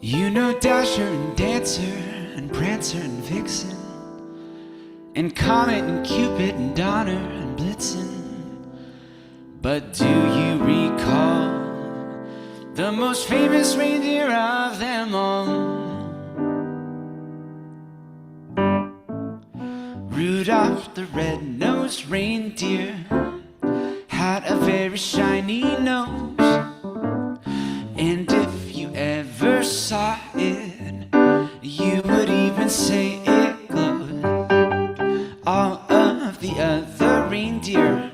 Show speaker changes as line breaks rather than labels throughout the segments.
You know Dasher and Dancer and Prancer and Vixen and Comet and Cupid and Donner and Blitzen. But do you recall the most famous reindeer of them all? Rudolph the red-nosed reindeer had a very shiny nose, and if you ever saw it, you would even say it glowed. All of the other reindeer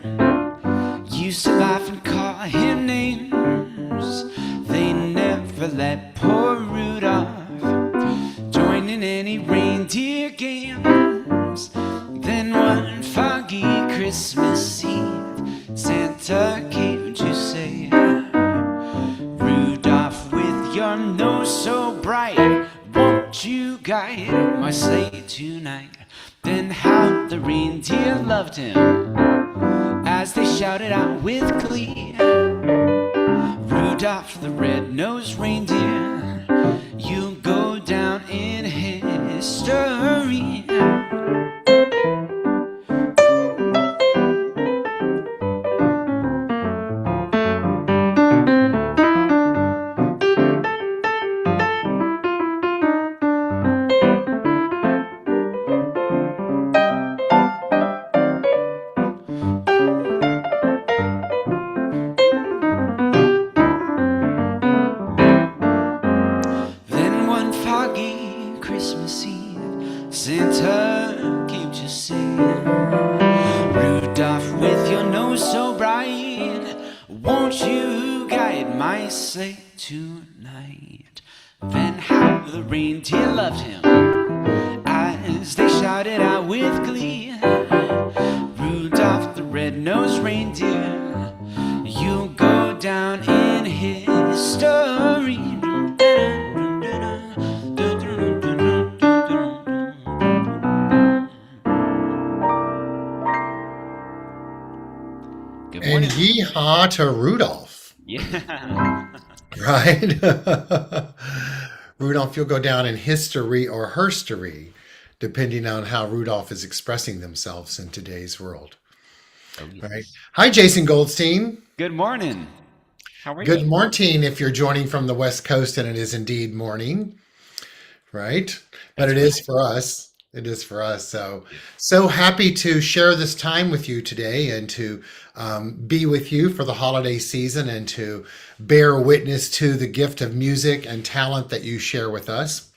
used to laugh and call him names. They never let poor Rudolph join in any reindeer games. Then one foggy Christmas Eve, Santa came to say, Rudolph, with your nose so bright, won't you guide my sleigh tonight? Then how the reindeer loved him as they shouted out with glee, Rudolph the red-nosed reindeer, you'll go down in history. Christmas Eve, Santa came to say, Rudolph, with your nose so bright, won't you guide my sleigh tonight? Then how the reindeer loved him as they shouted out with glee, Rudolph the red-nosed reindeer, you'll go down in history.
And yee-haw to Rudolph.
Yeah.
Right? Rudolph, you'll go down in history or herstory, depending on how Rudolph is expressing themselves in today's world.
Oh, yes.
Right? Hi, Jason Goldstein.
Good morning. How are you?
Good morning if you're joining from the West Coast, and it is indeed morning, right? But it is for us. It is for us. So happy to share this time with you today and to be with you for the holiday season and to bear witness to the gift of music and talent that you share with us.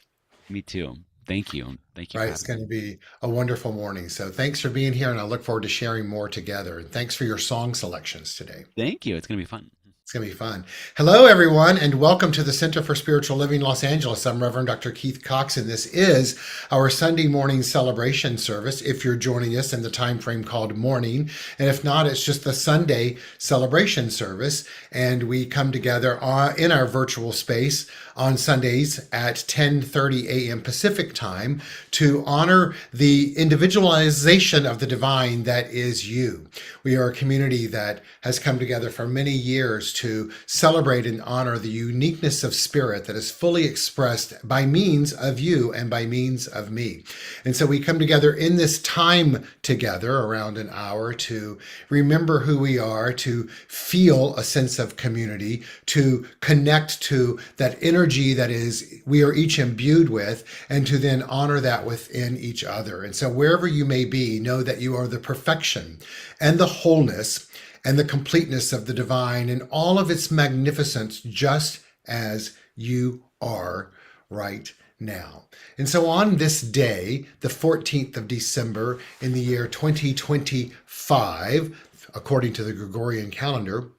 Me too. Thank you. Thank you.
Right. It's going to be a wonderful morning. So thanks for being here, and I look forward to sharing more together. And thanks for your song selections today.
Thank you. It's going to be fun.
It's going to be fun. Hello, everyone, and welcome to the Center for Spiritual Living, Los Angeles. I'm Reverend Dr. Keith Cox, and this is our Sunday morning celebration service, if you're joining us in the time frame called morning. And if not, it's just the Sunday celebration service. And we come together in our virtual space on Sundays at 10:30 a.m. Pacific time to honor the individualization of the divine that is you. We are a community that has come together for many years to celebrate and honor the uniqueness of spirit that is fully expressed by means of you and by means of me. And so we come together in this time together around an hour to remember who we are, to feel a sense of community, to connect to that energy that is we are each imbued with, and to then honor that within each other. And so wherever you may be, know that you are the perfection and the wholeness and the completeness of the divine in all of its magnificence, just as you are right now. And so on this day, the 14th of December in the year 2025, according to the Gregorian calendar,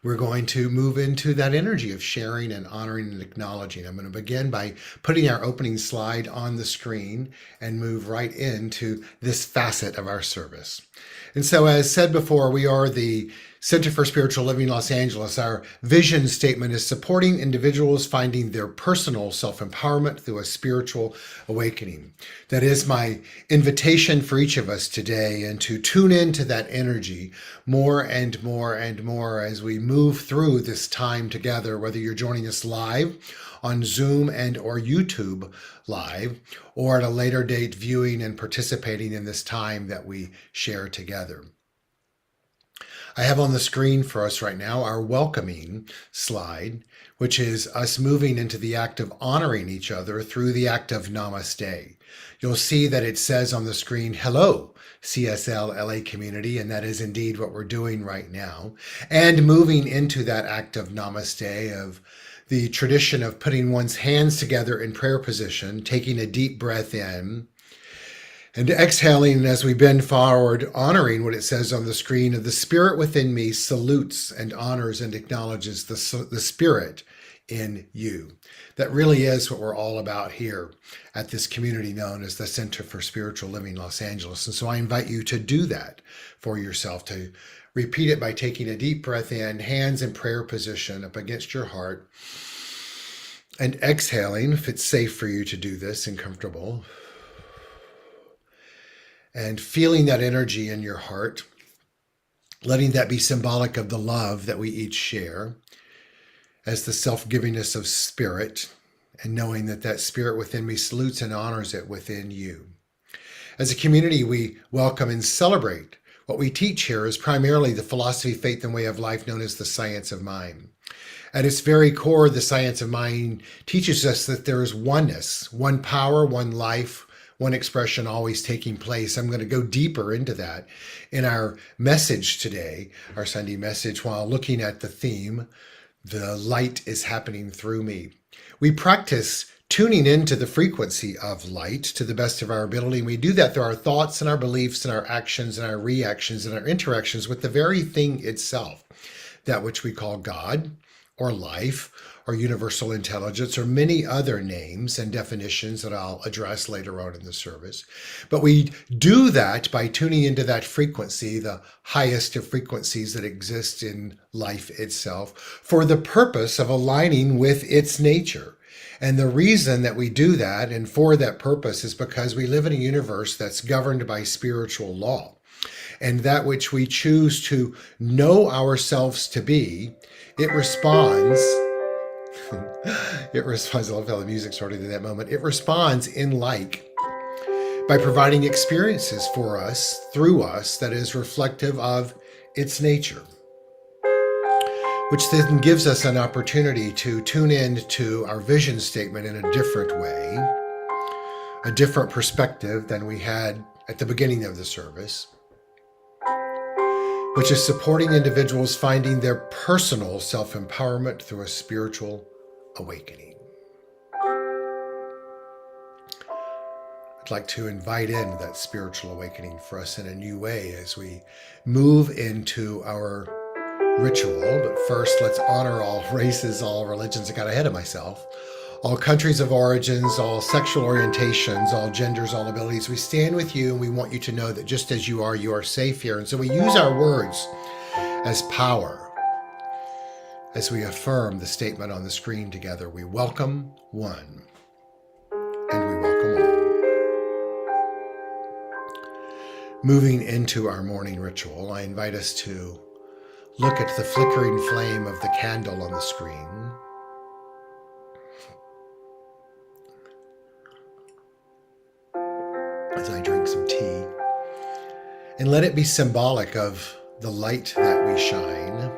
we're going to move into that energy of sharing and honoring and acknowledging. I'm going to begin by putting our opening slide on the screen and move right into this facet of our service. And so, as said before, we are the Center for Spiritual Living Los Angeles, our vision statement is supporting individuals finding their personal self-empowerment through a spiritual awakening. That is my invitation for each of us today, and to tune into that energy more and more and more as we move through this time together, whether you're joining us live on Zoom and or YouTube live, or at a later date viewing and participating in this time that we share together. I have on the screen for us right now our welcoming slide, which is us moving into the act of honoring each other through the act of namaste. You'll see that it says on the screen, hello, CSL-LA community, and that is indeed what we're doing right now. And moving into that act of namaste, of the tradition of putting one's hands together in prayer position, taking a deep breath in, and exhaling as we bend forward, honoring what it says on the screen of the spirit within me salutes and honors and acknowledges the spirit in you. That really is what we're all about here at this community known as the Center for Spiritual Living Los Angeles. And so I invite you to do that for yourself, to repeat it by taking a deep breath in, hands in prayer position up against your heart, and exhaling, if it's safe for you to do this and comfortable, and feeling that energy in your heart, letting that be symbolic of the love that we each share as the self-givingness of spirit, and knowing that that spirit within me salutes and honors it within you. As a community, we welcome and celebrate. What we teach here is primarily the philosophy, faith, and way of life known as the science of mind. At its very core, the science of mind teaches us that there is oneness, one power, one life, one expression always taking place. I'm going to go deeper into that in our message today, our Sunday message, while looking at the theme, the light is happening through me. We practice tuning into the frequency of light to the best of our ability. And we do that through our thoughts and our beliefs and our actions and our reactions and our interactions with the very thing itself, that which we call God or life or universal intelligence, or many other names and definitions that I'll address later on in the service. But we do that by tuning into that frequency, the highest of frequencies that exist in life itself, for the purpose of aligning with its nature. And the reason that we do that, and for that purpose, is because we live in a universe that's governed by spiritual law. And that which we choose to know ourselves to be, it responds. It responds, I love how the music started in that moment. It responds in like by providing experiences for us, through us, that is reflective of its nature, which then gives us an opportunity to tune in to our vision statement in a different way, a different perspective than we had at the beginning of the service, which is supporting individuals finding their personal self-empowerment through a spiritual awakening. I'd like to invite in that spiritual awakening for us in a new way as we move into our ritual. But first, let's honor all races, all religions. I got ahead of myself. All countries of origins, all sexual orientations, all genders, all abilities. We stand with you, and we want you to know that just as you are safe here. And so we use our words as power as we affirm the statement on the screen together. We welcome one, and we welcome all. Moving into our morning ritual, I invite us to look at the flickering flame of the candle on the screen. As I drink some tea, and let it be symbolic of the light that we shine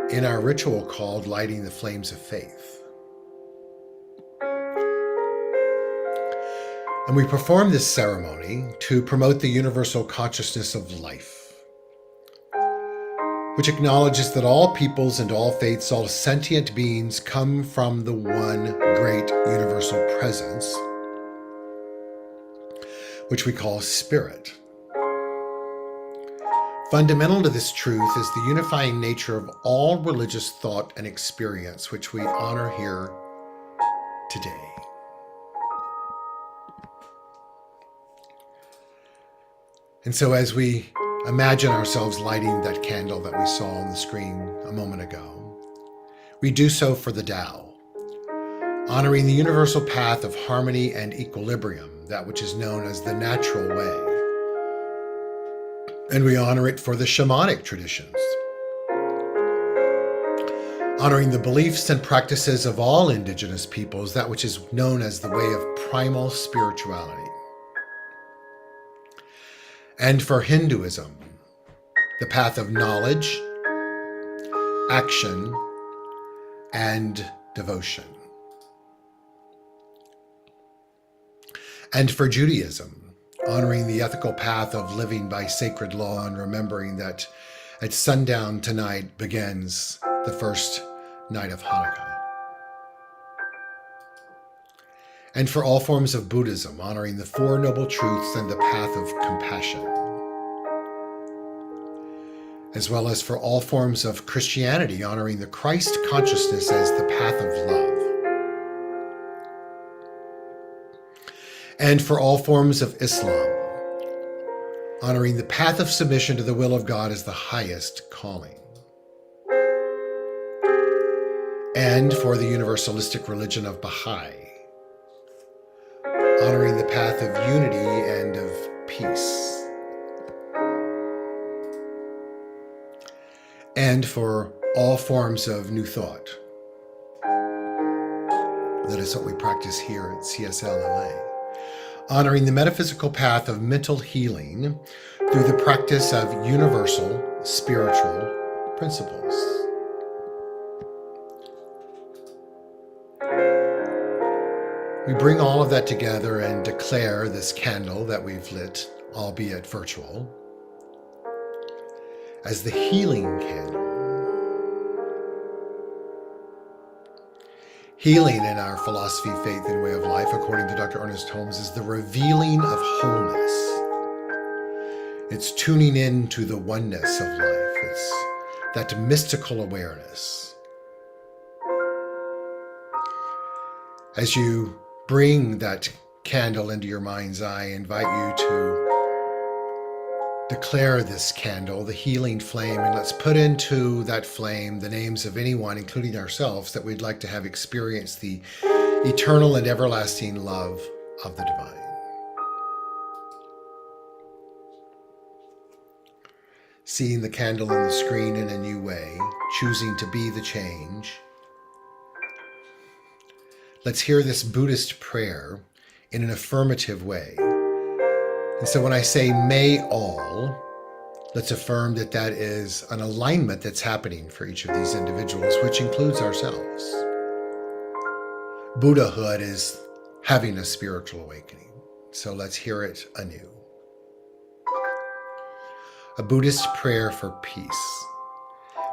in our ritual called lighting the flames of faith. And we perform this ceremony to promote the universal consciousness of life, which acknowledges that all peoples and all faiths, all sentient beings come from the one great universal presence, which we call spirit. Fundamental to this truth is the unifying nature of all religious thought and experience, which we honor here today. And so as we imagine ourselves lighting that candle that we saw on the screen a moment ago. We do so for the Tao, honoring the universal path of harmony and equilibrium, that which is known as the natural way. And we honor it for the shamanic traditions, honoring the beliefs and practices of all indigenous peoples, that which is known as the way of primal spirituality. And for Hinduism, the path of knowledge, action, and devotion. And for Judaism, honoring the ethical path of living by sacred law and remembering that at sundown tonight begins the first night of Hanukkah. And for all forms of Buddhism, honoring the Four Noble Truths and the path of compassion. As well as for all forms of Christianity, honoring the Christ consciousness as the path of love. And for all forms of Islam, honoring the path of submission to the will of God as the highest calling. And for the universalistic religion of Baha'i, honoring the path of unity and of peace. And for all forms of New Thought. That is what we practice here at CSL-LA. Honoring the metaphysical path of mental healing through the practice of universal spiritual principles. We bring all of that together and declare this candle that we've lit, albeit virtual, as the healing candle. Healing in our philosophy, faith, and way of life, according to Dr. Ernest Holmes, is the revealing of wholeness. It's tuning in to the oneness of life. It's that mystical awareness. As you bring that candle into your mind's eye, I invite you to declare this candle, the healing flame, and let's put into that flame the names of anyone, including ourselves, that we'd like to have experienced the eternal and everlasting love of the divine. Seeing the candle on the screen in a new way, choosing to be the change. Let's hear this Buddhist prayer in an affirmative way. And so when I say may all, let's affirm that that is an alignment that's happening for each of these individuals, which includes ourselves. Buddhahood is having a spiritual awakening. So let's hear it anew. A Buddhist prayer for peace.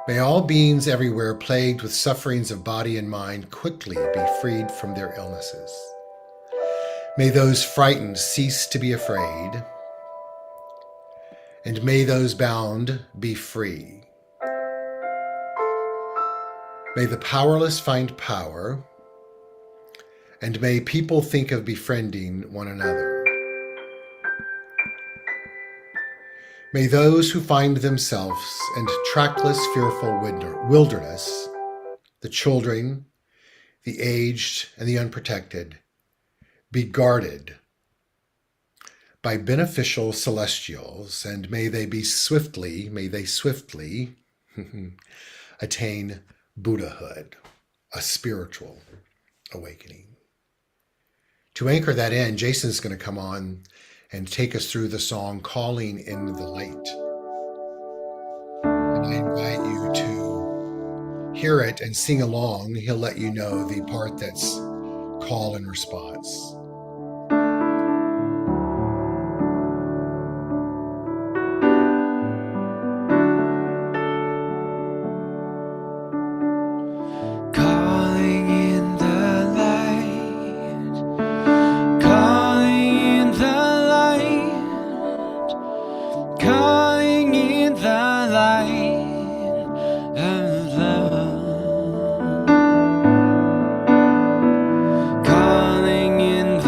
May all beings everywhere plagued with sufferings of body and mind quickly be freed from their illnesses. May those frightened cease to be afraid, and may those bound be free. May the powerless find power, and may people think of befriending one another. May those who find themselves in trackless, fearful wilderness, the children, the aged, and the unprotected, be guarded by beneficial celestials, and may they swiftly attain Buddhahood, a spiritual awakening. To anchor that in, Jason's going to come on and take us through the song Calling in the Light. And I invite you to hear it and sing along. He'll let you know the part that's call and response.
Calling in the light, calling in the light, calling in the light of love, calling in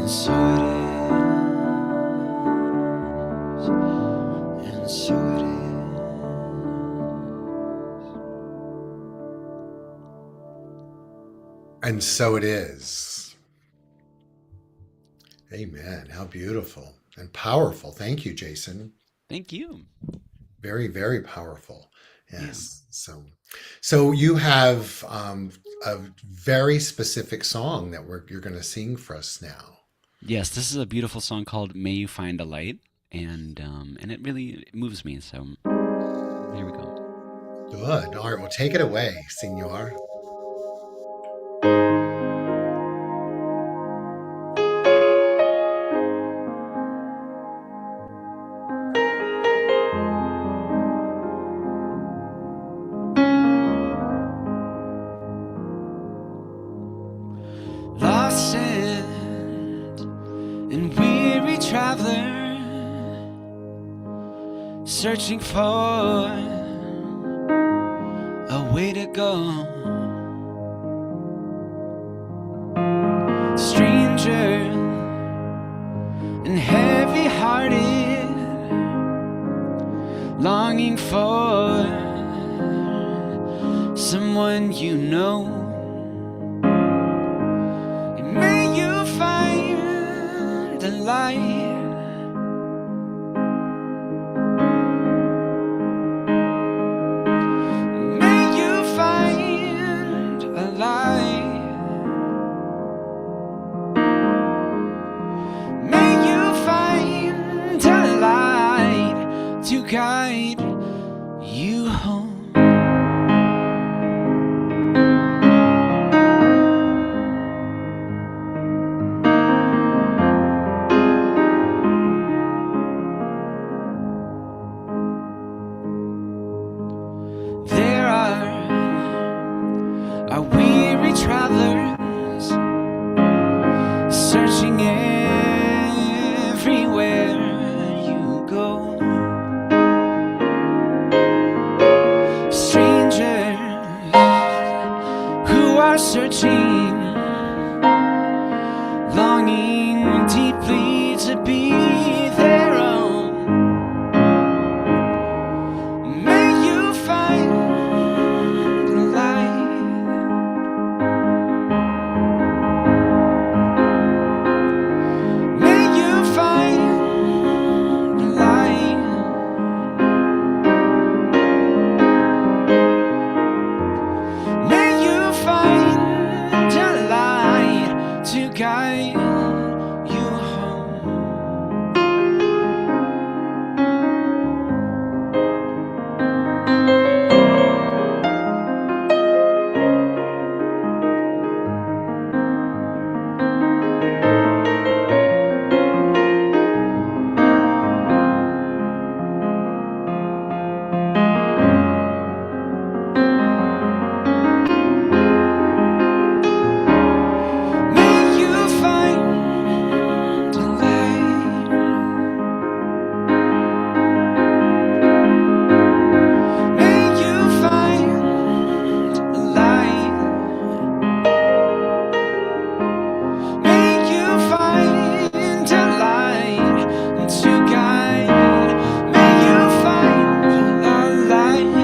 so it is, and so it
And so it is. Amen. How beautiful and powerful. Thank you, Jason.
Thank you.
Very, very powerful.
Yeah.
Yes. So you have a very specific song that you're going to sing for us now.
Yes, this is a beautiful song called "May You Find a Light," and it really moves me. So here we go.
Good. All right. Well, take it away, Senor.
Lost and weary traveler, searching for a way to go. Stranger and heavy-hearted, longing for someone you know. May you find the light. May you find a light. May you find a light to guide you home. There are weary travelers searching everywhere you go. Strangers who are searching, longing deeply to be their own. May you find the light. May you find the light. May you find a light to guide you home. May you find the light. May you find the light. May you find a light to guide. May you find a light.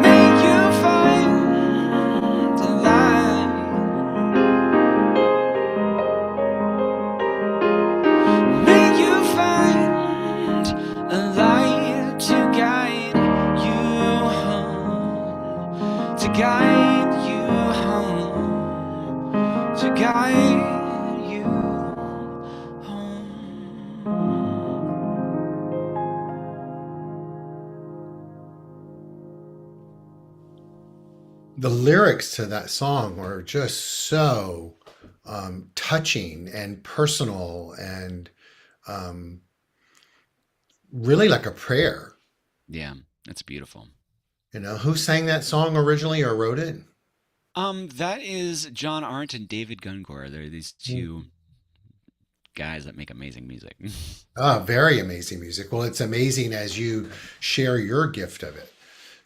May you find the light. May you find a light to guide you home, to guide you home, to guide you home.
The lyrics to that song are just so touching and personal and um, really like a prayer.
Yeah, that's beautiful.
You know, who sang that song originally or wrote it?
That is John Arndt and David Gungor. They're these
Mm.
two guys that make amazing music.
Ah, very amazing music. Well, it's amazing as you share your gift of it.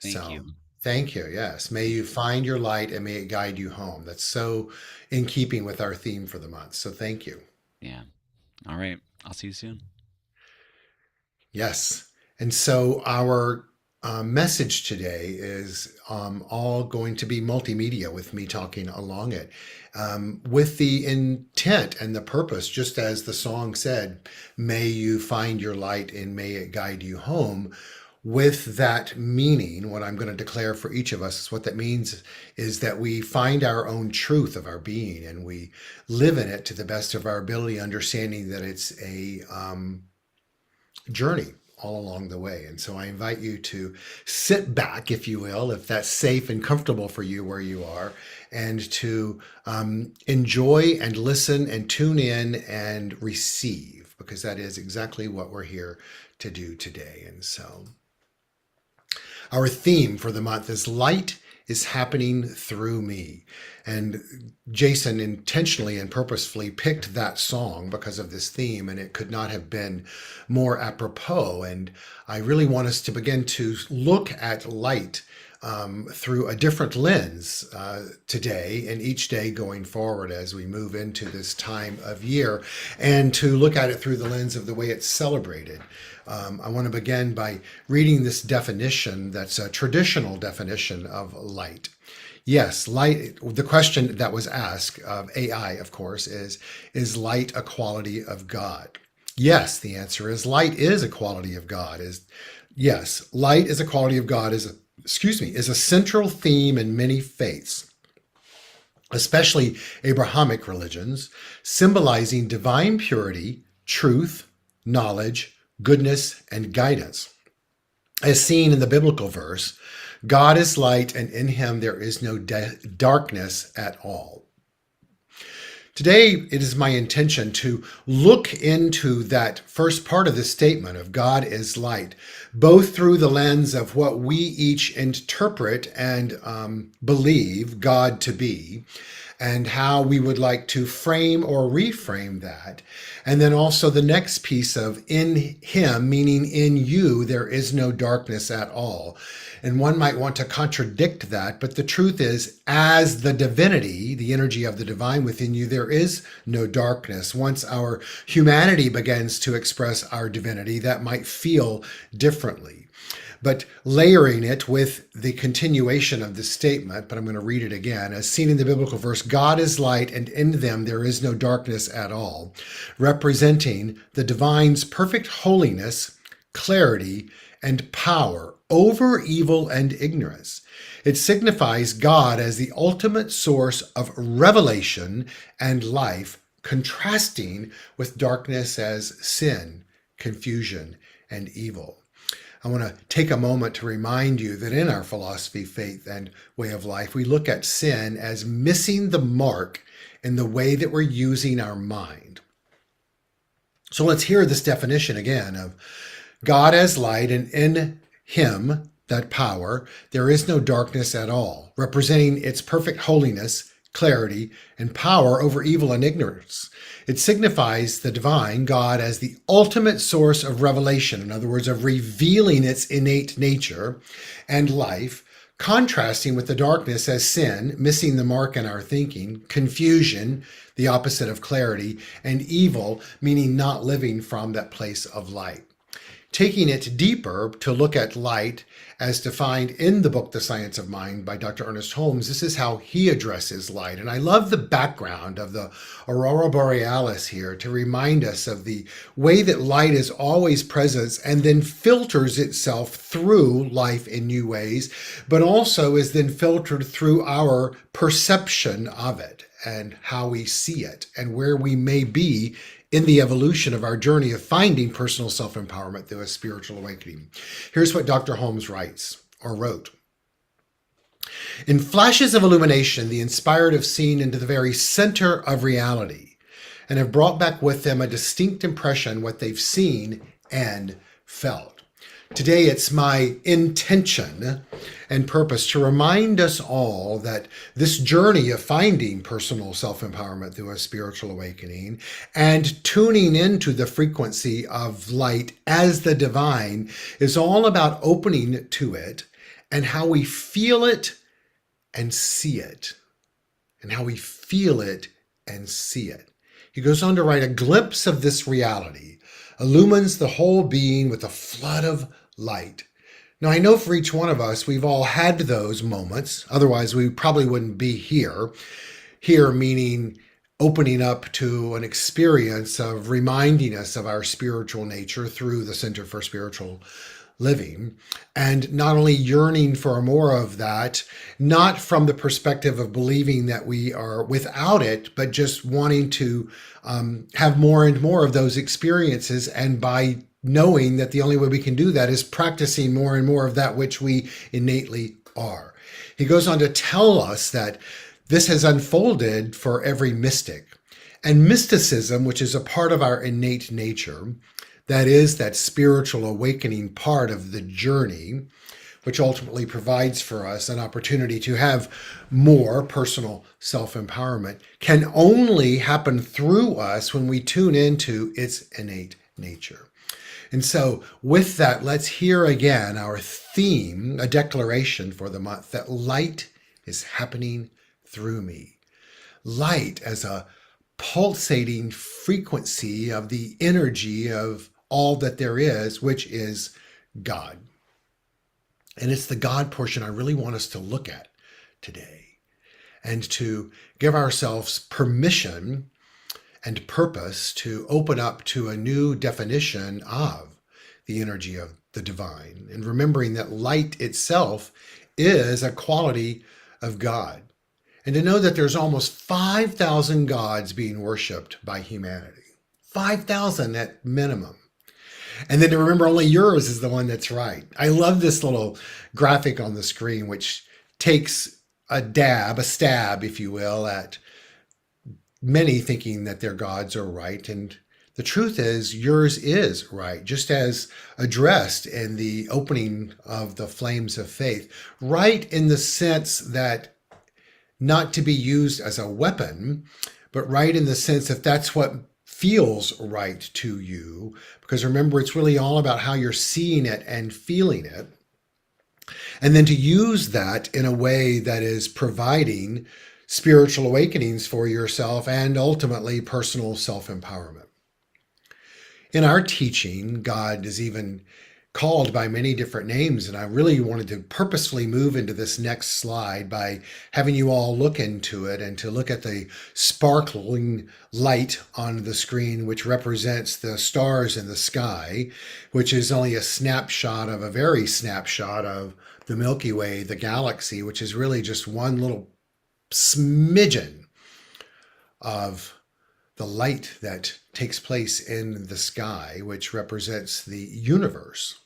Thank
So,
you.
Thank you. Yes. May you find your light and may it guide you home. That's so in keeping with our theme for the month. So thank you.
Yeah. All right. I'll see you soon.
Yes. And so our message today is all going to be multimedia with me talking along it with the intent and the purpose, just as the song said, may you find your light and may it guide you home. With that meaning, what I'm going to declare for each of us is what that means is that we find our own truth of our being and we live in it to the best of our ability, understanding that it's a journey all along the way. And so I invite you to sit back, if you will, if that's safe and comfortable for you where you are, and to enjoy and listen and tune in and receive, because that is exactly what we're here to do today. And so our theme for the month is light is happening through me. And Jason intentionally and purposefully picked that song because of this theme, and it could not have been more apropos. And I really want us to begin to look at light through a different lens today and each day going forward as we move into this time of year, and to look at it through the lens of the way it's celebrated. I want to begin by reading this definition that's a traditional definition of light. Yes, light, the question that was asked of AI, of course, is light a quality of God? Yes, the answer is light is a quality of God. Yes, light is a quality of God, is a central theme in many faiths, especially Abrahamic religions, symbolizing divine purity, truth, knowledge, goodness, and guidance. As seen in the biblical verse, God is light, and in him there is no darkness at all. Today, it is my intention to look into that first part of the statement of God is light, both through the lens of what we each interpret and believe God to be, and how we would like to frame or reframe that. And then also the next piece of in him, meaning in you, there is no darkness at all. And one might want to contradict that, but the truth is, as the divinity, the energy of the divine within you, there is no darkness. Once our humanity begins to express our divinity, that might feel differently. But layering it with the continuation of the statement, but I'm going to read it again, as seen in the biblical verse, God is light, and in them there is no darkness at all, representing the divine's perfect holiness, clarity, and power over evil and ignorance. It signifies God as the ultimate source of revelation and life, contrasting with darkness as sin, confusion, and evil. I want to take a moment to remind you that in our philosophy, faith, and way of life, we look at sin as missing the mark in the way that we're using our mind. So let's hear this definition again of God as light, and in him, that power, there is no darkness at all, representing its perfect holiness, clarity, and power over evil and ignorance. It signifies the divine God as the ultimate source of revelation, in other words, of revealing its innate nature and life, contrasting with the darkness as sin, missing the mark in our thinking, confusion, the opposite of clarity, and evil, meaning not living from that place of light. Taking it deeper to look at light as defined in the book The Science of Mind by Dr. Ernest Holmes, this is how he addresses light. And I love the background of the aurora borealis here to remind us of the way that light is always present and then filters itself through life in new ways, but also is then filtered through our perception of it and how we see it and where we may be in the evolution of our journey of finding personal self-empowerment through a spiritual awakening. Here's what Dr. Holmes writes or wrote. In flashes of illumination, the inspired have seen into the very center of reality and have brought back with them a distinct impression what they've seen and felt. Today, it's my intention and purpose to remind us all that this journey of finding personal self-empowerment through a spiritual awakening and tuning into the frequency of light as the divine is all about opening to it and how we feel it and see it. And how we feel it and see it. He goes on to write, a glimpse of this reality illumines the whole being with a flood of light. Now, I know for each one of us, we've all had those moments. Otherwise, we probably wouldn't be here. Here meaning opening up to an experience of reminding us of our spiritual nature through the Center for Spiritual Living, and not only yearning for more of that, not from the perspective of believing that we are without it, but just wanting to have more and more of those experiences, and by knowing that the only way we can do that is practicing more and more of that which we innately are. He goes on to tell us that this has unfolded for every mystic. And mysticism, which is a part of our innate nature, that is that spiritual awakening part of the journey, which ultimately provides for us an opportunity to have more personal self-empowerment, can only happen through us when we tune into its innate nature. And so with that, let's hear again our theme, a declaration for the month, that light is happening through me. Light as a pulsating frequency of the energy of all that there is, which is God. And it's the God portion I really want us to look at today, and to give ourselves permission and purpose to open up to a new definition of the energy of the divine, and remembering that light itself is a quality of God. And to know that there's almost 5,000 gods being worshipped by humanity. 5,000 at minimum. And then to remember only yours is the one that's right. I love this little graphic on the screen, which takes a stab, if you will, at many thinking that their gods are right. And the truth is, yours is right, just as addressed in the opening of the Flames of Faith. Right in the sense that not to be used as a weapon, but right in the sense that that's what feels right to you. Because remember, it's really all about how you're seeing it and feeling it. And then to use that in a way that is providing spiritual awakenings for yourself and ultimately personal self-empowerment. In our teaching, God is even called by many different names, and I really wanted to purposefully move into this next slide by having you all look into it and to look at the sparkling light on the screen, which represents the stars in the sky, which is only a snapshot of the Milky Way, the galaxy, which is really just one little smidgen of the light that takes place in the sky, which represents the universe.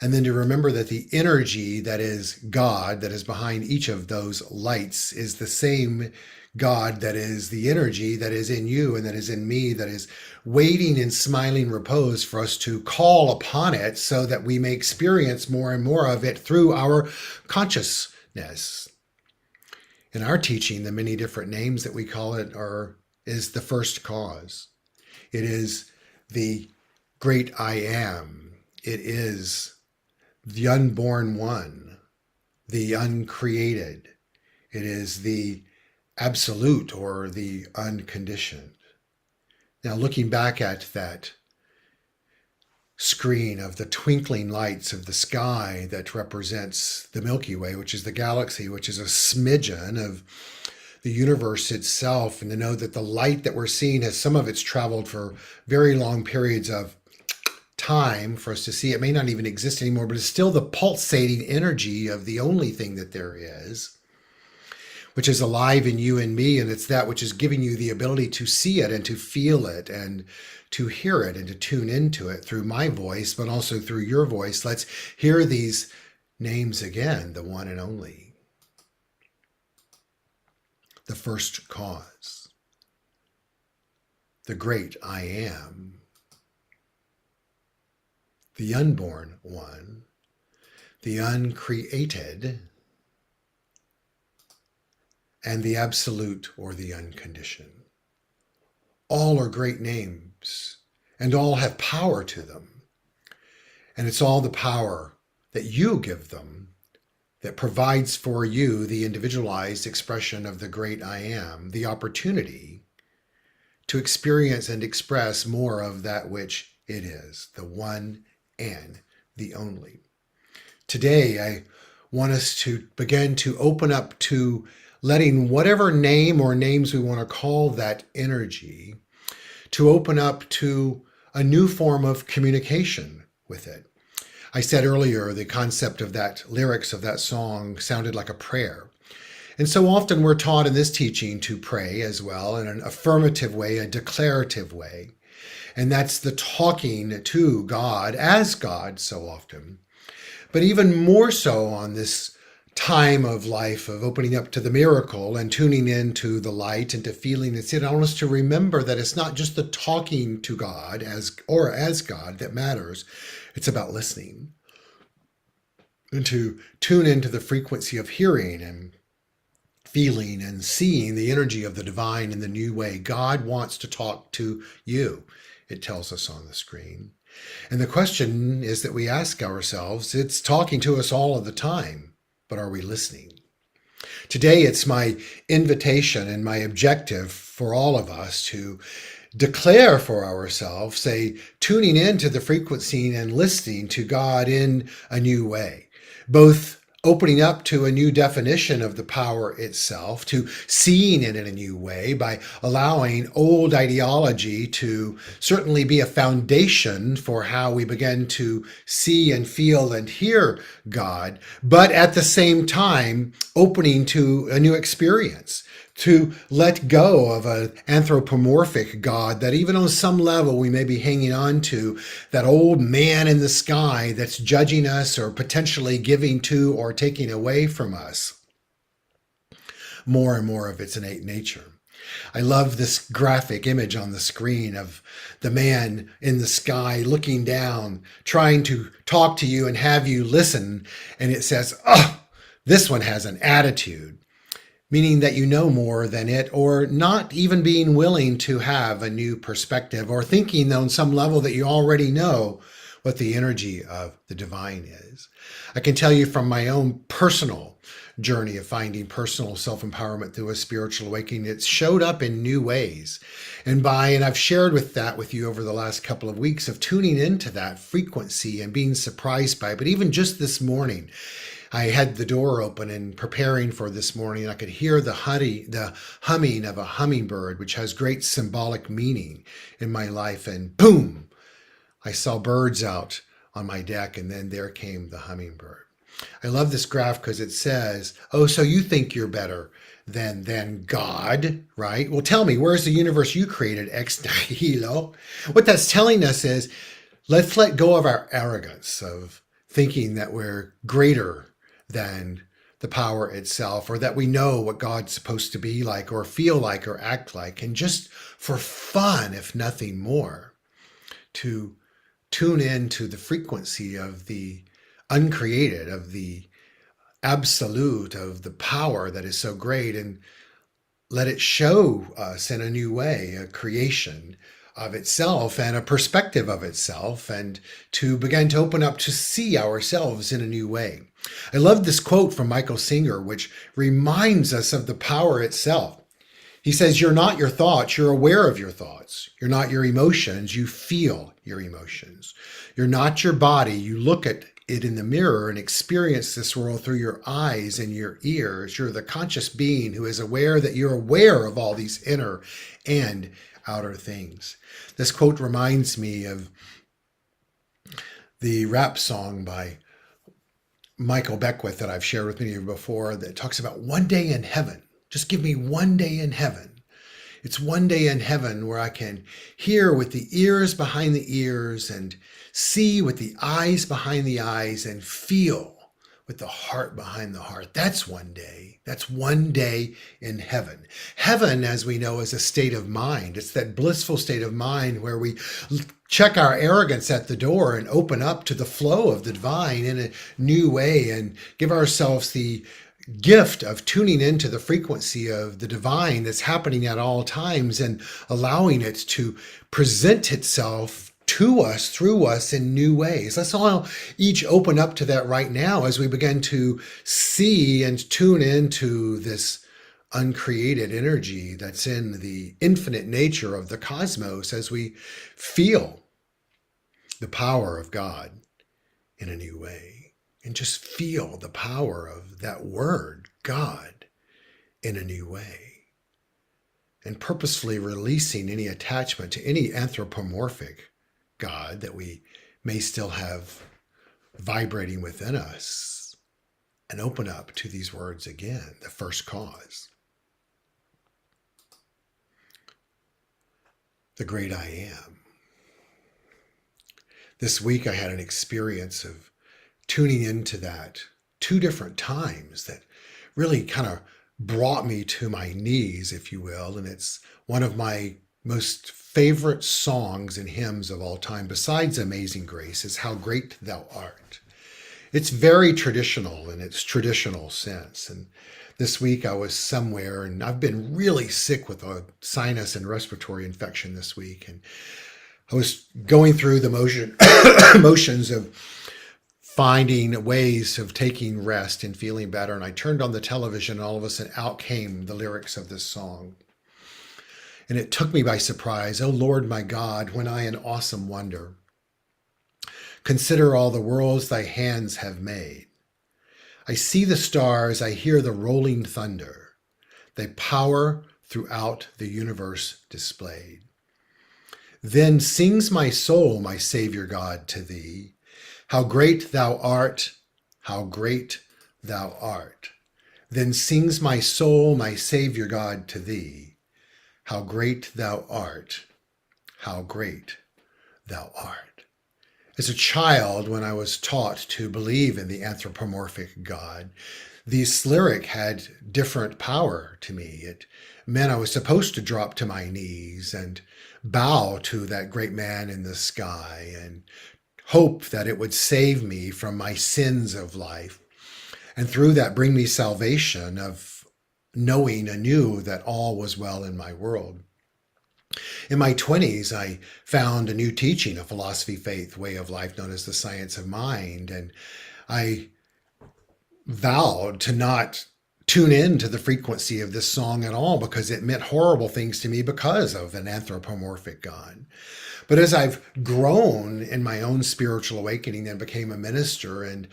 And then to remember that the energy that is God, that is behind each of those lights, is the same God that is the energy that is in you and that is in me, that is waiting in smiling repose for us to call upon it so that we may experience more and more of it through our consciousness. In our teaching, the many different names that we call it is the first cause. It is the great I am. It is the unborn one, the uncreated. It is the absolute or the unconditioned. Now, looking back at that screen of the twinkling lights of the sky that represents the Milky Way, which is the galaxy, which is a smidgen of the universe itself, and to know that the light that we're seeing has some of it's traveled for very long periods of time for us to see. It may not even exist anymore, but it's still the pulsating energy of the only thing that there is, which is alive in you and me, and it's that which is giving you the ability to see it and to feel it and to hear it and to tune into it through my voice, but also through your voice. Let's hear these names again, the one and only. The first cause, the great I am, the unborn one, the uncreated, and the absolute or the unconditioned. All are great names, and all have power to them. And it's all the power that you give them that provides for you the individualized expression of the great I am, the opportunity to experience and express more of that which it is, the one and the only. Today, I want us to begin to open up to letting whatever name or names we want to call that energy, to open up to a new form of communication with it. I said earlier, the concept of that lyrics of that song sounded like a prayer. And so often we're taught in this teaching to pray as well in an affirmative way, a declarative way. And that's the talking to God as God so often. But even more so on this time of life of opening up to the miracle and tuning into the light and to feeling it. I want us to remember that it's not just the talking to God as God that matters. It's about listening and to tune into the frequency of hearing and feeling and seeing the energy of the divine in the new way. God wants to talk to you, it tells us on the screen. And the question is that we ask ourselves, it's talking to us all of the time, but are we listening? Today, it's my invitation and my objective for all of us to declare for ourselves, say, tuning into the frequency and listening to God in a new way, both opening up to a new definition of the power itself, to seeing it in a new way by allowing old ideology to certainly be a foundation for how we begin to see and feel and hear God, but at the same time opening to a new experience, to let go of an anthropomorphic God that even on some level we may be hanging on to, that old man in the sky that's judging us or potentially giving to or taking away from us more and more of its innate nature. I love this graphic image on the screen of the man in the sky looking down, trying to talk to you and have you listen. And it says, oh, this one has an attitude. Meaning that you know more than it, or not even being willing to have a new perspective, or thinking on some level that you already know what the energy of the divine is. I can tell you from my own personal journey of finding personal self-empowerment through a spiritual awakening, it's showed up in new ways. And I've shared with you over the last couple of weeks of tuning into that frequency and being surprised by it. But even just this morning, I had the door open and preparing for this morning, and I could hear the humming of a hummingbird, which has great symbolic meaning in my life. And boom, I saw birds out on my deck, and then there came the hummingbird. I love this graph because it says, oh, so you think you're better than God, right? Well, tell me, where's the universe you created, ex nihilo? What that's telling us is, let's let go of our arrogance of thinking that we're greater than the power itself, or that we know what God's supposed to be like or feel like or act like, and just for fun, if nothing more, to tune into the frequency of the uncreated, of the absolute, of the power that is so great, and let it show us in a new way, a creation of itself and a perspective of itself, and to begin to open up to see ourselves in a new way. I love this quote from Michael Singer, which reminds us of the power itself. He says, you're not your thoughts, you're aware of your thoughts. You're not your emotions, you feel your emotions. You're not your body, you look at it in the mirror and experience this world through your eyes and your ears. You're the conscious being who is aware that you're aware of all these inner and outer things. This quote reminds me of the rap song by Michael Beckwith that I've shared with many of you before that talks about one day in heaven. Just give me one day in heaven. It's one day in heaven where I can hear with the ears behind the ears and see with the eyes behind the eyes and feel with the heart behind the heart. That's one day. That's one day in heaven. Heaven, as we know, is a state of mind. It's that blissful state of mind where we check our arrogance at the door and open up to the flow of the divine in a new way and give ourselves the gift of tuning into the frequency of the divine that's happening at all times and allowing it to present itself to us, through us in new ways. Let's all each open up to that right now as we begin to see and tune into this uncreated energy that's in the infinite nature of the cosmos as we feel the power of God in a new way. And just feel the power of that word, God, in a new way. And purposefully releasing any attachment to any anthropomorphic God that we may still have vibrating within us, and open up to these words again, the first cause, the great I am. This week I had an experience of tuning into that 2 different times that really kind of brought me to my knees, if you will. And it's one of my most favorite songs and hymns of all time, besides Amazing Grace, is How Great Thou Art. It's very traditional in its traditional sense. And this week I was somewhere, and I've been really sick with a sinus and respiratory infection this week. And I was going through the motions of finding ways of taking rest and feeling better. And I turned on the television, and all of a sudden out came the lyrics of this song. And it took me by surprise. Oh Lord, my God, when I in awesome wonder consider all the worlds thy hands have made. I see the stars, I hear the rolling thunder, thy power throughout the universe displayed. Then sings my soul, my Savior God, to thee, how great thou art, how great thou art. Then sings my soul, my Savior God, to thee, how great thou art, how great thou art. As a child, when I was taught to believe in the anthropomorphic God, this lyric had different power to me. It meant I was supposed to drop to my knees and bow to that great man in the sky and hope that it would save me from my sins of life, and through that bring me salvation of knowing anew that all was well in my world. In my 20s, I found a new teaching, a philosophy, faith, way of life known as the science of mind, and I vowed to not tune in to the frequency of this song at all because it meant horrible things to me because of an anthropomorphic God. But as I've grown in my own spiritual awakening and became a minister and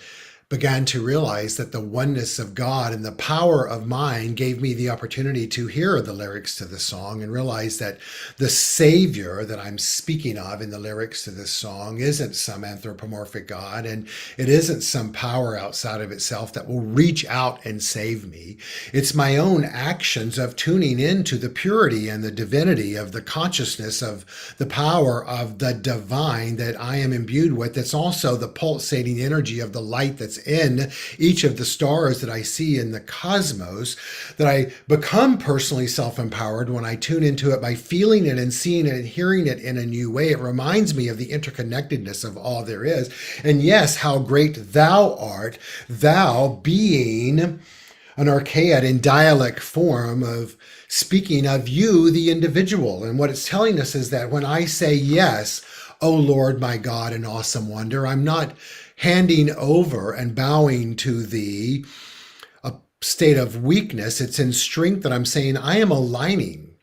began to realize that the oneness of God and the power of mind gave me the opportunity to hear the lyrics to the song and realize that the Savior that I'm speaking of in the lyrics to this song isn't some anthropomorphic God, and it isn't some power outside of itself that will reach out and save me. It's my own actions of tuning into the purity and the divinity of the consciousness of the power of the divine that I am imbued with. That's also the pulsating energy of the light that's in each of the stars that I see in the cosmos, that I become personally self-empowered when I tune into it by feeling it and seeing it and hearing it in a new way. It reminds me of the interconnectedness of all there is. And yes, how great thou art, thou being an archaic and dialect form of speaking of you, the individual. And what it's telling us is that when I say yes, O Lord, my God, in awesome wonder, I'm not handing over and bowing to thee a state of weakness. It's in strength that I'm saying I am aligning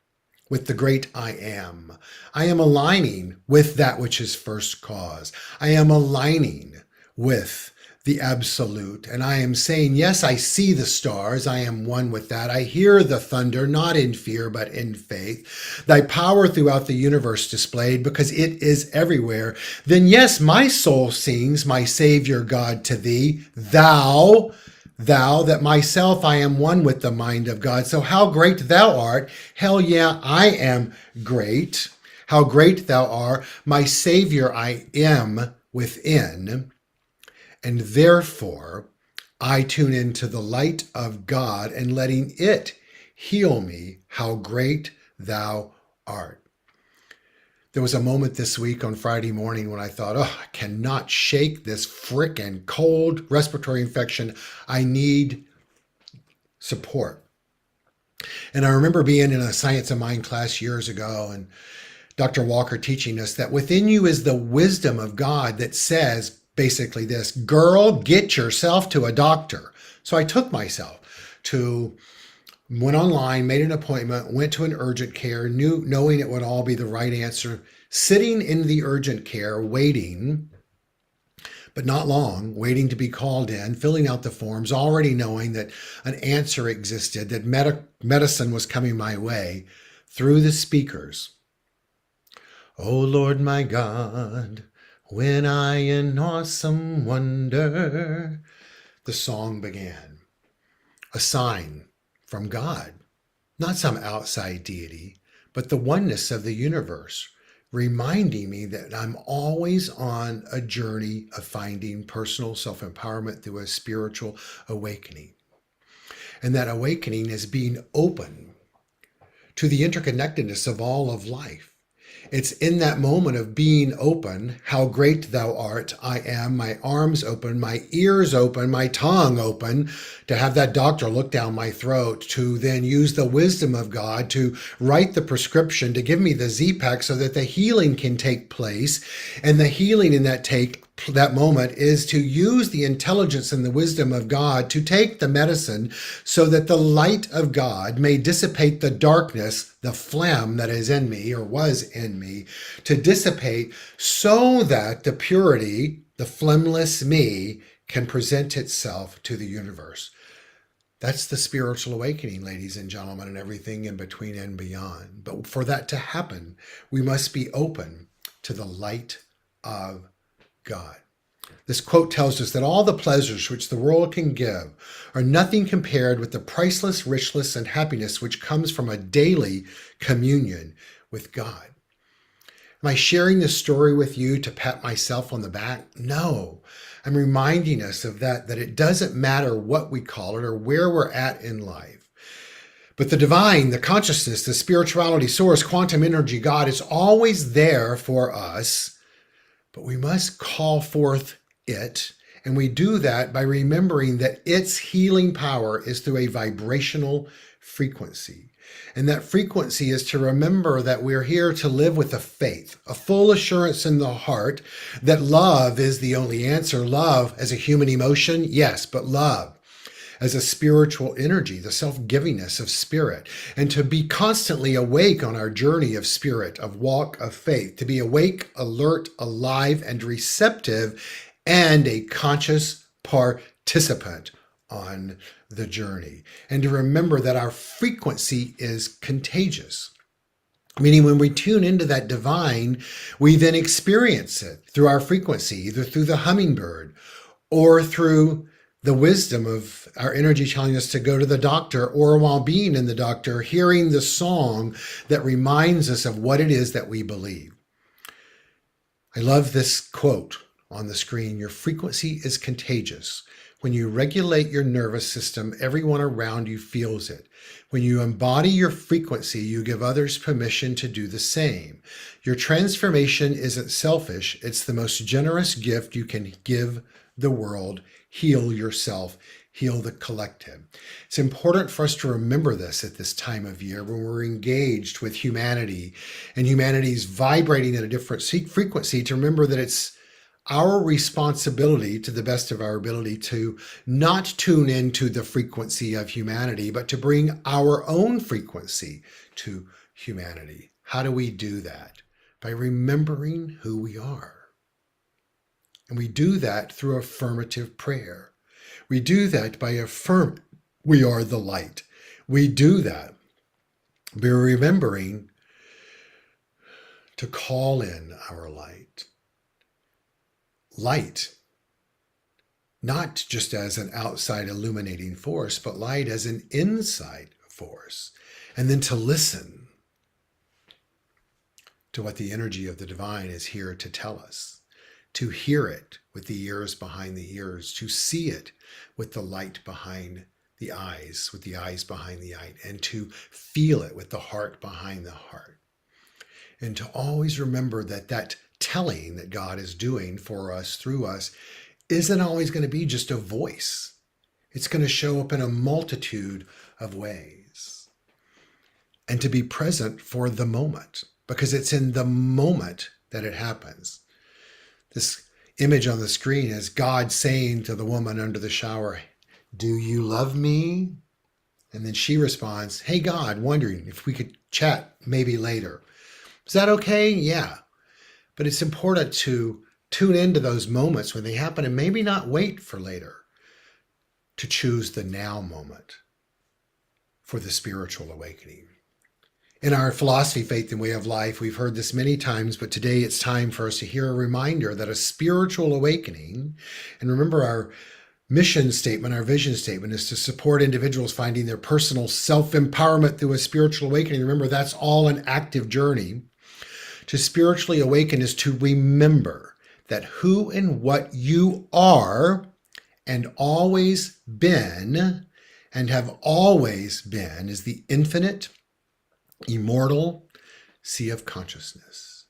with the great I am. I am aligning with that which is first cause. I am aligning with the absolute. And I am saying, yes, I see the stars. I am one with that. I hear the thunder, not in fear, but in faith. Thy power throughout the universe displayed, because it is everywhere. Then yes, my soul sings, my Savior God, to thee, thou, that myself I am one with the mind of God. So how great thou art. Hell yeah, I am great. How great thou art. My Savior I am within. And therefore, I tune into the light of God and letting it heal me. How great thou art. There was a moment this week on Friday morning when I thought, oh, I cannot shake this frickin' cold respiratory infection. I need support. And I remember being in a science of mind class years ago, and Dr. Walker teaching us that within you is the wisdom of God that says basically this: girl, get yourself to a doctor. So I took myself went online, made an appointment, went to an urgent care, knowing it would all be the right answer, sitting in the urgent care, waiting, but not long, waiting to be called in, filling out the forms, already knowing that an answer existed, that medicine was coming my way through the speakers. O Lord my God, when I in awesome wonder, the song began. A sign from God, not some outside deity, but the oneness of the universe, reminding me that I'm always on a journey of finding personal self-empowerment through a spiritual awakening. And that awakening is being open to the interconnectedness of all of life. It's in that moment of being open, how great thou art, I am, my arms open, my ears open, my tongue open, to have that doctor look down my throat, to then use the wisdom of God to write the prescription, to give me the Z-Pack so that the healing can take place. And the healing in that moment is to use the intelligence and the wisdom of God to take the medicine so that the light of God may dissipate the darkness, the phlegm that is in me or was in me, to dissipate so that the purity, the phlegmless me, can present itself to the universe. That's the spiritual awakening, ladies and gentlemen, and everything in between and beyond. But for that to happen, we must be open to the light of God. This quote tells us that all the pleasures which the world can give are nothing compared with the priceless richness and happiness which comes from a daily communion with God. Am I sharing this story with you to pat myself on the back? No. I'm reminding us of that it doesn't matter what we call it or where we're at in life. But the divine, the consciousness, the spirituality, source, quantum energy, God is always there for us. But we must call forth it, and we do that by remembering that its healing power is through a vibrational frequency. And that frequency is to remember that we're here to live with a faith, a full assurance in the heart that love is the only answer. Love as a human emotion, yes, but love as a spiritual energy, the self-givingness of spirit, and to be constantly awake on our journey of spirit, of walk of faith, to be awake, alert, alive, and receptive, and a conscious participant on the journey. And to remember that our frequency is contagious. Meaning when we tune into that divine, we then experience it through our frequency, either through the hummingbird or through the wisdom of our energy telling us to go to the doctor, or while being in the doctor, hearing the song that reminds us of what it is that we believe. I love this quote on the screen. Your frequency is contagious. When you regulate your nervous system, everyone around you feels it. When you embody your frequency, you give others permission to do the same. Your transformation isn't selfish. It's the most generous gift you can give the world. Heal yourself, heal the collective. It's important for us to remember this at this time of year when we're engaged with humanity and humanity's vibrating at a different frequency, to remember that it's our responsibility, to the best of our ability, to not tune into the frequency of humanity, but to bring our own frequency to humanity. How do we do that? By remembering who we are. And we do that through affirmative prayer. We do that by affirming we are the light. We do that by remembering to call in our light. Light, not just as an outside illuminating force, but light as an inside force. And then to listen to what the energy of the divine is here to tell us. To hear it with the ears behind the ears, to see it with the light behind the eyes, with the eyes behind the eye, and to feel it with the heart behind the heart. And to always remember that telling that God is doing for us, through us, isn't always going to be just a voice. It's going to show up in a multitude of ways. And to be present for the moment. because it's in the moment that it happens. This image on the screen is God saying to the woman under the shower, "Do you love me?" And then she responds, "Hey God, wondering if we could chat maybe later." Is that okay? Yeah. But it's important to tune into those moments when they happen and maybe not wait for later, to choose the now moment for the spiritual awakening. In our philosophy, faith, and way of life, we've heard this many times, but today it's time for us to hear a reminder that a spiritual awakening, and remember our mission statement, our vision statement is to support individuals finding their personal self-empowerment through a spiritual awakening. Remember, that's all an active journey. To spiritually awaken is to remember that who and what you are and always been and have always been is the infinite, immortal sea of consciousness.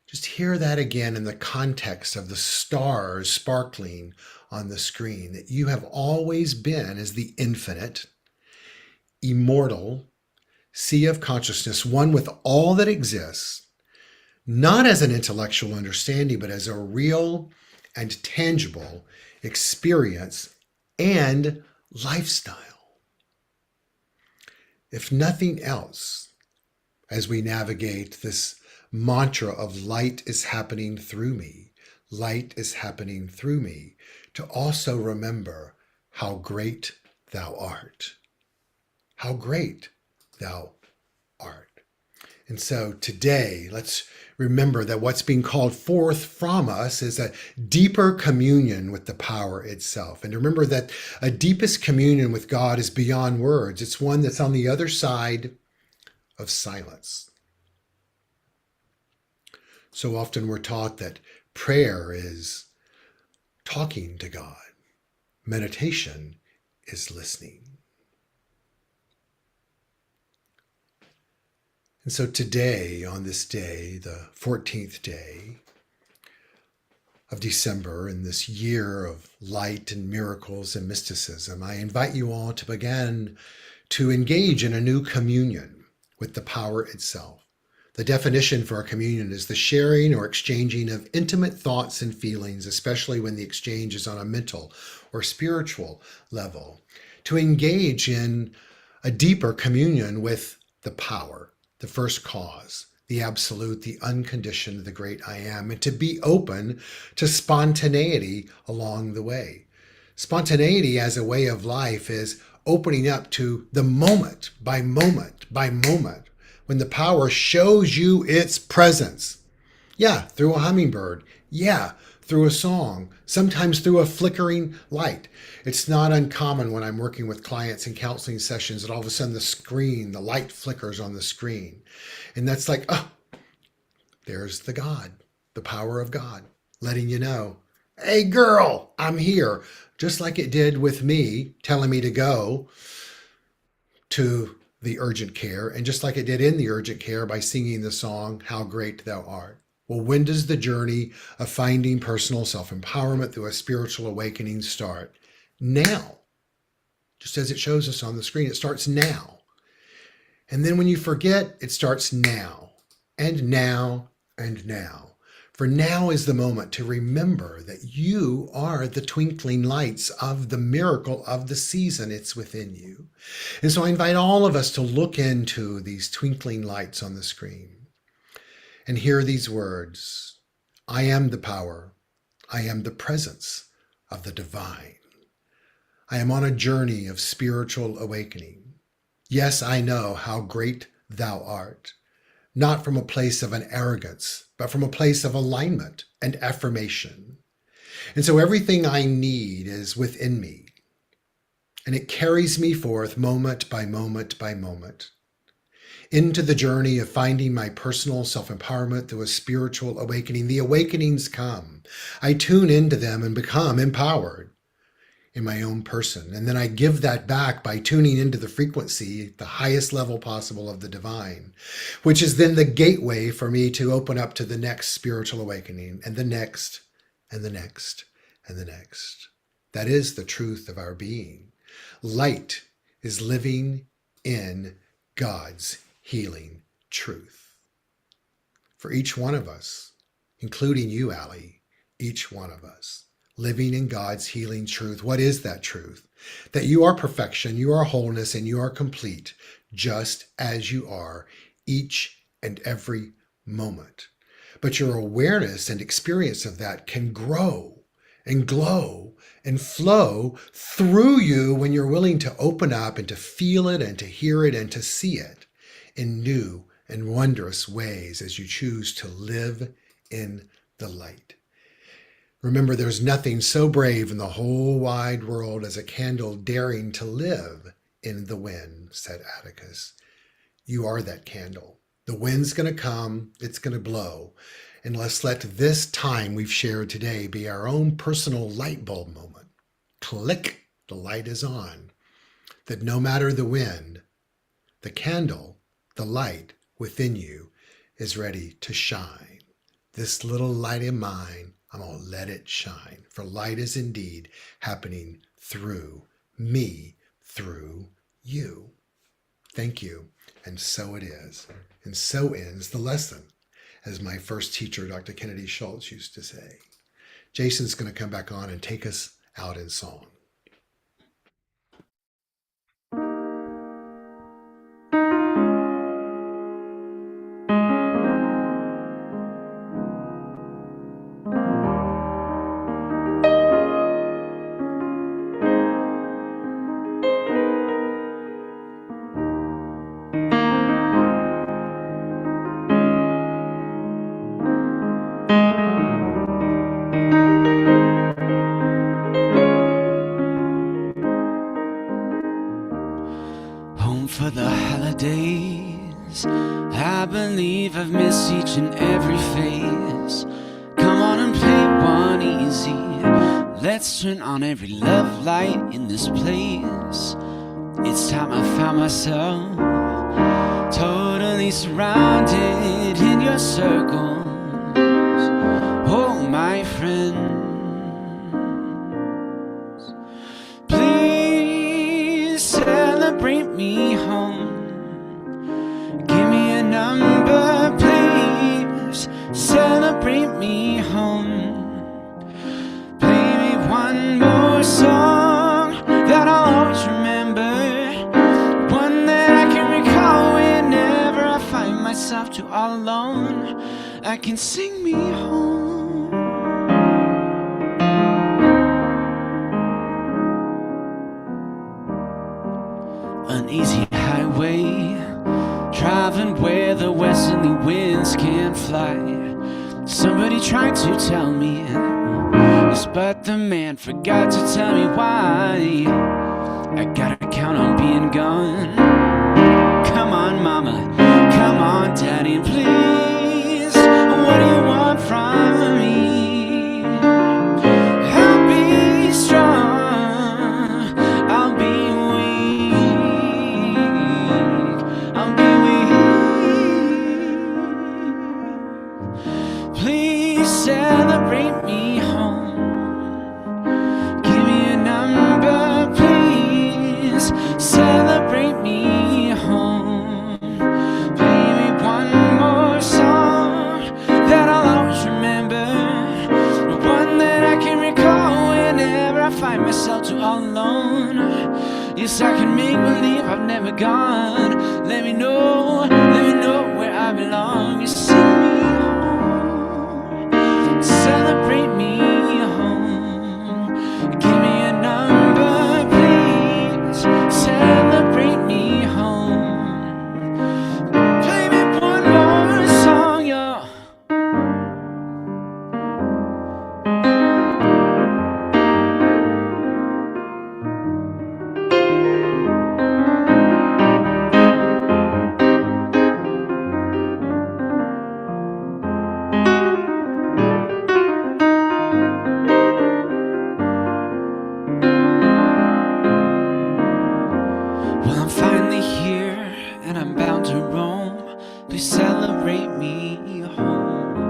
Just hear that again in the context of the stars sparkling on the screen, that you have always been as the infinite, immortal sea of consciousness, one with all that exists, not as an intellectual understanding, but as a real and tangible experience and lifestyle. If nothing else, as we navigate this mantra of light is happening through me, light is happening through me, to also remember how great thou art. How great thou art. And so today, let's remember that what's being called forth from us is a deeper communion with the power itself. And remember that a deepest communion with God is beyond words. It's one that's on the other side of silence. So often we're taught that prayer is talking to God. Meditation is listening. And so today, on this day, the 14th day of December, in this year of light and miracles and mysticism, I invite you all to begin to engage in a new communion with the power itself. The definition for a communion is the sharing or exchanging of intimate thoughts and feelings, especially when the exchange is on a mental or spiritual level. To engage in a deeper communion with the power, the first cause, the absolute, the unconditioned, the great I am, and to be open to spontaneity along the way. Spontaneity as a way of life is opening up to the moment by moment by moment, when the power shows you its presence. Yeah, through a hummingbird. Yeah, through a song, sometimes through a flickering light. It's not uncommon when I'm working with clients in counseling sessions that all of a sudden the light flickers on the screen. And that's like, oh, there's the God, the power of God, letting you know, hey girl, I'm here. Just like it did with me, telling me to go to the urgent care, and just like it did in the urgent care by singing the song, How Great Thou Art. Well, when does the journey of finding personal self-empowerment through a spiritual awakening start? Now. Just as it shows us on the screen, it starts now. And then when you forget, it starts now, and now, and now. For now is the moment to remember that you are the twinkling lights of the miracle of the season. It's within you. And so I invite all of us to look into these twinkling lights on the screen and hear these words. I am the power. I am the presence of the divine. I am on a journey of spiritual awakening. Yes, I know how great thou art. Not from a place of an arrogance, but from a place of alignment and affirmation. And so everything I need is within me. And it carries me forth moment by moment by moment into the journey of finding my personal self-empowerment through a spiritual awakening. The awakenings come. I tune into them and become empowered in my own person. And then I give that back by tuning into the frequency, the highest level possible of the divine, which is then the gateway for me to open up to the next spiritual awakening, and the next, and the next, and the next. That is the truth of our being. Light is living in God's healing truth. for each one of us, including you, Allie, each one of us, living in God's healing truth. What is that truth? That you are perfection, you are wholeness, and you are complete, just as you are each and every moment. But your awareness and experience of that can grow and glow and flow through you when you're willing to open up and to feel it and to hear it and to see it in new and wondrous ways as you choose to live in the light. Remember, there's nothing so brave in the whole wide world as a candle daring to live in the wind, said Atticus. You are that candle. The wind's going to come, it's going to blow. And let's let this time we've shared today be our own personal light bulb moment. Click, the light is on. That no matter the wind, the candle, the light within you is ready to shine. This little light of mine, I'm going to let it shine. For light is indeed happening through me, through you. Thank you. And so it is. And so ends the lesson, as my first teacher, Dr. Kennedy Schultz, used to say. Jason's going to come back on and take us out in song.
Home for the holidays. I believe I've missed each and every phase. Come on and play one easy. Let's turn on every love light in this place. It's time I found myself totally surrounded in your circles. Oh, my friends, please celebrate me home. Give me a number, please celebrate me home. Play me one more song that I'll always remember, one that I can recall whenever I find myself too all alone. I can sing me home. An easy highway, driving where the westerly winds can't fly. Somebody tried to tell me this, but the man forgot to tell me why. I gotta count on being gone. Come on, mama, come on, daddy, and please, what do you want from me? I'll be strong, I'll be weak, I'll be weak. Please celebrate me home. Give me a number, please celebrate me home. Play me one more song that I'll always remember, one that I can recall whenever I find myself too all alone. Yes, I can make believe I've never gone. Let me know where I belong. You sing me home, celebrate me home. Give me a number, please celebrate me home. Play me one more song, y'all. Well, I'm finally here and I'm bound to roam. Please celebrate me home.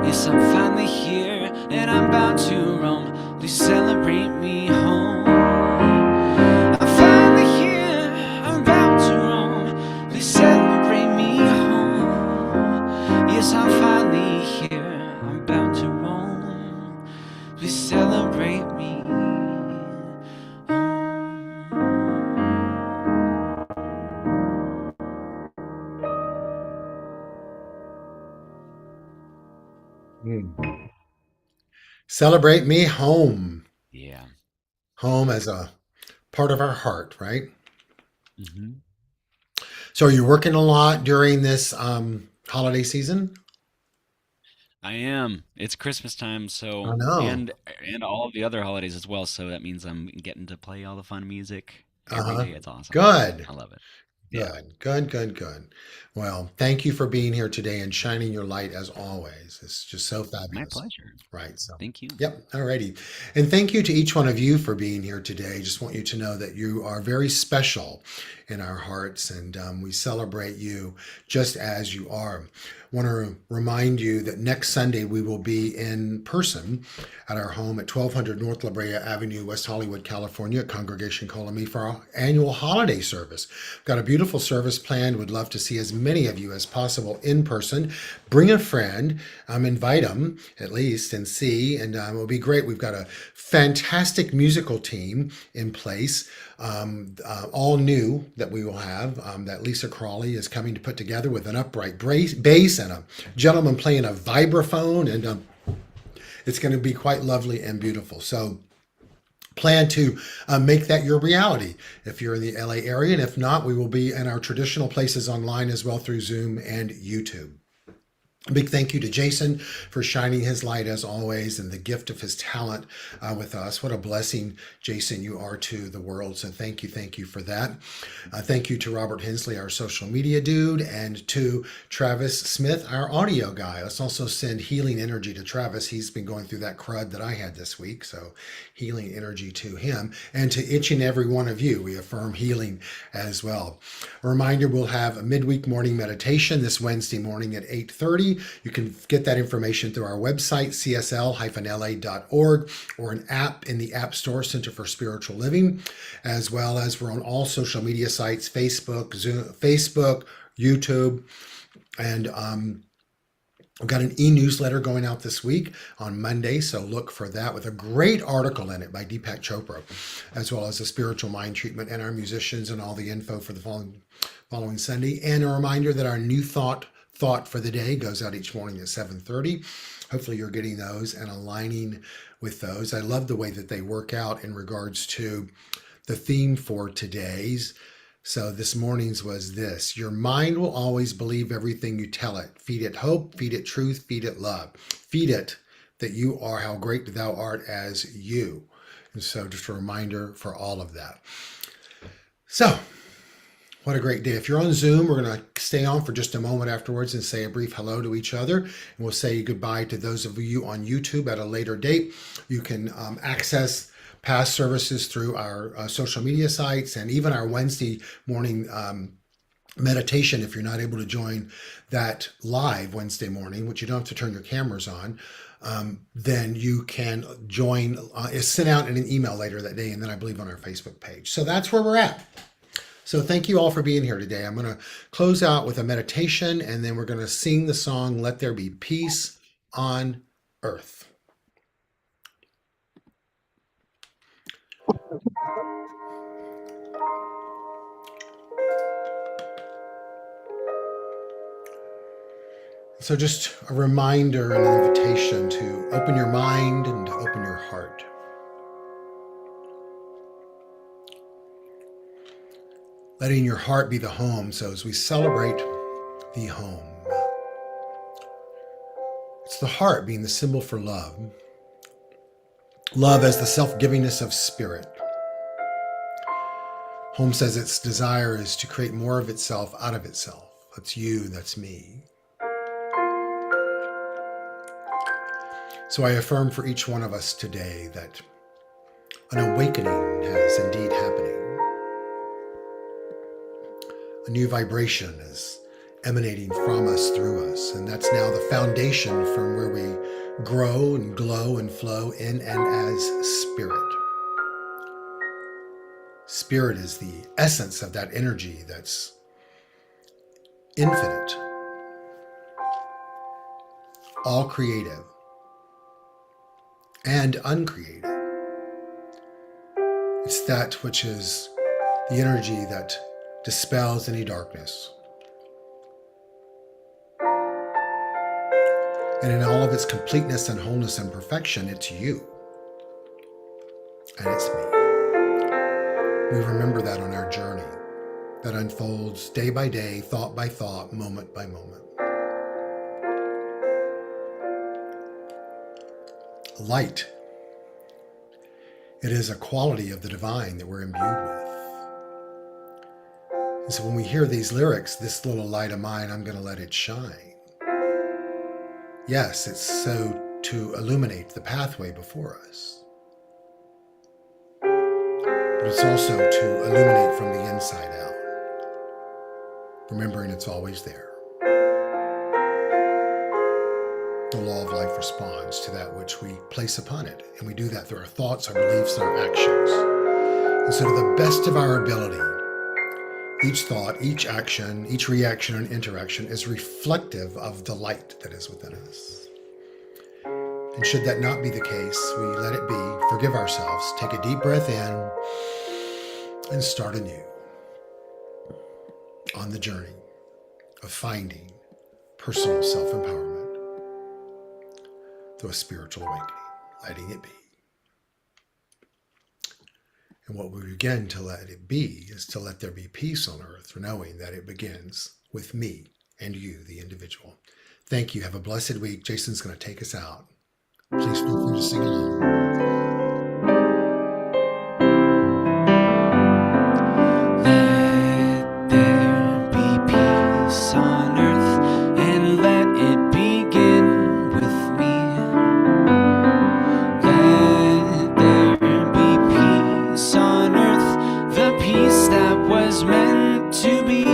Yes, I'm finally here and I'm bound to roam. Please celebrate me home. I'm finally here, I'm bound to roam. Please celebrate me home. Yes, I'm finally
Celebrate me home.
Yeah.
Home as a part of our heart, right?
Hmm.
So are you working a lot during this holiday season?
I am. It's Christmas time,
I
so
know.
and all of the other holidays as well. So that means I'm getting to play all the fun music every
Uh-huh.
day. It's awesome.
Good.
I love it. Yeah.
Good, good, good, good. Well, thank you for being here today and shining your light as always. It's just so
My
fabulous.
pleasure.
Right. So,
Thank you.
yep. Alrighty. And thank you to each one of you for being here today. Just want you to know that you are very special in our hearts and we celebrate you just as you are. Want to remind you that next Sunday we will be in person at our home at 1200 North La Brea Avenue, West Hollywood, California, Congregation Colony for our annual holiday service. We've got a beautiful service planned. Would love to see as many of you as possible in person. Bring a friend, invite them at least and see, and it will be great. We've got a fantastic musical team in place, all new that we will have, that Lisa Crawley is coming to put together with an upright bass and a gentleman playing a vibraphone, and it's going to be quite lovely and beautiful. So plan to make that your reality if you're in the LA area. And if not, we will be in our traditional places online as well through Zoom and YouTube. A big thank you to Jason for shining his light as always and the gift of his talent with us. What a blessing, Jason, you are to the world. So thank you for that. Thank you to Robert Hensley, our social media dude, and to Travis Smith, our audio guy. Let's also send healing energy to Travis. He's been going through that crud that I had this week. So healing energy to him and to each and every one of you. We affirm healing as well. A reminder, we'll have a midweek morning meditation this Wednesday morning at 8:30. You can get that information through our website, csl-la.org, or an app in the App Store, Center for Spiritual Living, as well as we're on all social media sites, Facebook, YouTube, and we've got an e-newsletter going out this week on Monday, so look for that with a great article in it by Deepak Chopra, as well as a spiritual mind treatment and our musicians and all the info for the following Sunday. And a reminder that our new thought for the day goes out each morning at 7:30. Hopefully you're getting those and aligning with those. I love the way that they work out in regards to the theme for today's. So this morning's was this: your mind will always believe everything you tell it. Feed it hope, feed it truth, feed it love. Feed it that you are how great thou art as you. And so just a reminder for all of that. So what a great day. If you're on Zoom, we're going to stay on for just a moment afterwards and say a brief hello to each other. And we'll say goodbye to those of you on YouTube at a later date. You can access past services through our social media sites and even our Wednesday morning meditation. If you're not able to join that live Wednesday morning, which you don't have to turn your cameras on, then you can join. It's sent out in an email later that day, and then I believe on our Facebook page. So that's where we're at. So thank you all for being here today. I'm going to close out with a meditation, and then we're going to sing the song, Let There Be Peace on Earth. So just a reminder and an invitation to open your mind and to open your heart. Letting your heart be the home. So as we celebrate the home, it's the heart being the symbol for love. Love as the self-givingness of spirit. Home says its desire is to create more of itself out of itself. That's you, that's me. So I affirm for each one of us today that an awakening has indeed happening. A new vibration is emanating from us, through us, and that's now the foundation from where we grow and glow and flow in and as spirit. Spirit is the essence of that energy that's infinite, all creative and uncreated. It's that which is the energy that dispels any darkness. And in all of its completeness and wholeness and perfection, it's you. And it's me. We remember that on our journey that unfolds day by day, thought by thought, moment by moment. Light. It is a quality of the divine that we're imbued with. And so when we hear these lyrics, this little light of mine, I'm going to let it shine. Yes, it's so to illuminate the pathway before us. But it's also to illuminate from the inside out, remembering it's always there. The law of life responds to that which we place upon it, and we do that through our thoughts, our beliefs, and our actions. And so to the best of our ability, each thought, each action, each reaction and interaction is reflective of the light that is within us. And should that not be the case, we let it be, forgive ourselves, take a deep breath in, and start anew on the journey of finding personal self-empowerment through a spiritual awakening, letting it be. And what we begin to let it be is to let there be peace on earth, knowing that it begins with me and you, the individual. Thank you. Have a blessed week. Jason's going to take us out. Please feel free to sing along.
Let there be peace on earth, and let it begin with me. Let there be peace on earth, the peace that was meant to be.